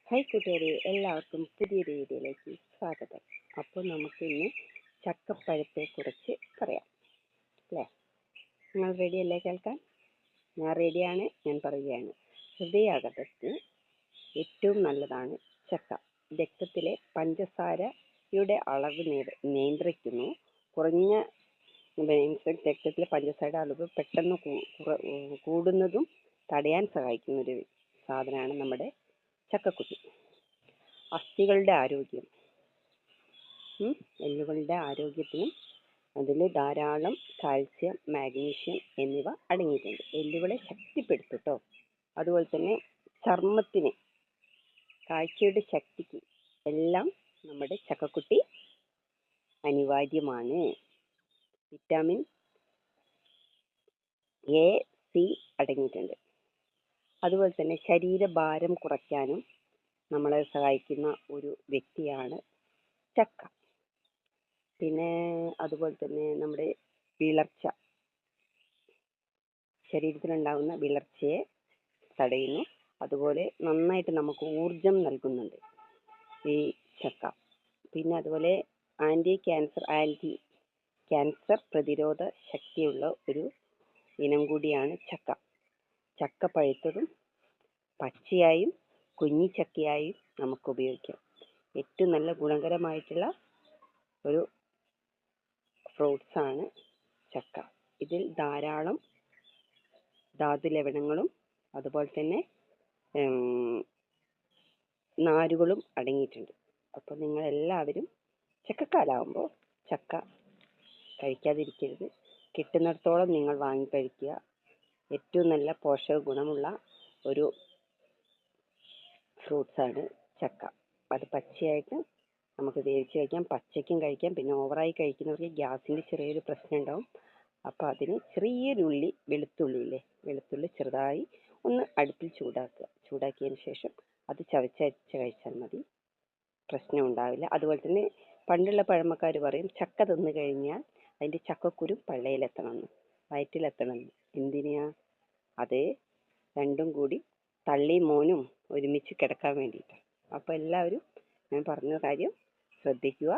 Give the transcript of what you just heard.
Hi കൂട്ടുകാരെ, എല്ലാവർക്കും പുതിയൊരു വീഡിയോയിലേക്ക് സ്വാഗതം. അപ്പോൾ നമുക്കിന്ന് ചക്കപ്പഴത്തെക്കുറിച്ച് പറയാം അല്ലേ? നിങ്ങൾ റെഡിയല്ലേ കേൾക്കാൻ? ഞാൻ റെഡിയാണ്. ഞാൻ പറയുകയാണ്. ഹൃദയാഘാതത്തിന് ഏറ്റവും നല്ലതാണ് ചക്ക. രക്തത്തിലെ പഞ്ചസാരയുടെ അളവ് നിയന്ത്രിക്കുന്നു. കുറഞ്ഞ രക്തത്തിലെ പഞ്ചസാരയുടെ അളവ് പെട്ടെന്ന് കൂടുന്നതും തടയാൻ സഹായിക്കുന്ന ഒരു സാധനമാണ് നമ്മുടെ ചക്കക്കുട്ടി. അസ്ഥികളുടെ ആരോഗ്യം, എല്ലുകളുടെ ആരോഗ്യത്തിനും അതിൽ ധാരാളം കാൽസ്യം, മാഗ്നീഷ്യം എന്നിവ അടങ്ങിയിട്ടുണ്ട്. എല്ലുകളെ ശക്തിപ്പെടുത്തുട്ടോ. അതുപോലെ തന്നെ ചർമ്മത്തിന്, കാഴ്ചയുടെ ശക്തിക്ക് എല്ലാം നമ്മുടെ ചക്കക്കുട്ടി അനിവാര്യമാണ്. വിറ്റാമിൻ എ, സി അടങ്ങിയിട്ടുണ്ട്. അതുപോലെ തന്നെ ശരീരഭാരം കുറയ്ക്കാനും നമ്മളെ സഹായിക്കുന്ന ഒരു വ്യക്തിയാണ് ചക്ക. പിന്നെ അതുപോലെ തന്നെ നമ്മുടെ ശരീരത്തിലുണ്ടാകുന്ന വിളർച്ചയെ തടയുന്നു. അതുപോലെ നന്നായിട്ട് നമുക്ക് ഊർജം നൽകുന്നുണ്ട് ഈ ചക്ക. പിന്നെ അതുപോലെ ആൻറ്റി ക്യാൻസർ പ്രതിരോധ ശക്തിയുള്ള ഒരു ഇനം കൂടിയാണ് ചക്ക. ചക്ക പഴുത്തതും പച്ചയായും കുഞ്ഞിച്ചക്കയായും നമുക്ക് ഉപയോഗിക്കാം. ഏറ്റവും നല്ല ഗുണകരമായിട്ടുള്ള ഒരു ഫ്രൂട്ട്സാണ് ചക്ക. ഇതിൽ ധാരാളം ധാതു ലവണങ്ങളും അതുപോലെ തന്നെ നാരുകളും അടങ്ങിയിട്ടുണ്ട്. അപ്പോൾ നിങ്ങളെല്ലാവരും ചക്കക്കാലാവുമ്പോൾ ചക്ക കഴിക്കാതിരിക്കരുത്. കിട്ടുന്നിടത്തോളം നിങ്ങൾ വാങ്ങി കഴിക്കുക. ഏറ്റവും നല്ല പോഷക ഗുണമുള്ള ഒരു ഫ്രൂട്ട്സാണ് ചക്ക. അത് പച്ചയായിട്ട് നമുക്ക് വേവിച്ച് കഴിക്കാം, പച്ചയ്ക്കും കഴിക്കാം. പിന്നെ ഓവറായി കഴിക്കുന്നവർക്ക് ഗ്യാസിൻ്റെ ചെറിയൊരു പ്രശ്നം ഉണ്ടാവും. അപ്പോൾ അതിന് ചെറിയൊരു വെളുത്തുള്ളി ചെറുതായി ഒന്ന് അടുപ്പിൽ ചൂടാക്കിയതിന് ശേഷം അത് ചവച്ചരച്ച് കഴിച്ചാൽ മതി, പ്രശ്നം ഉണ്ടാവില്ല. അതുപോലെ തന്നെ പണ്ടുള്ള പഴമക്കാർ പറയും ചക്ക തിന്നു കഴിഞ്ഞാൽ അതിൻ്റെ ചക്കക്കുരു വയറ്റിലെത്തണമെന്ന്. എന്തിനാ? അത് രണ്ടും കൂടി തള്ളിയും മോനും ഒരുമിച്ച് കിടക്കാൻ വേണ്ടിയിട്ടാണ്. അപ്പോൾ എല്ലാവരും ഞാൻ പറഞ്ഞ കാര്യം ശ്രദ്ധിക്കുക.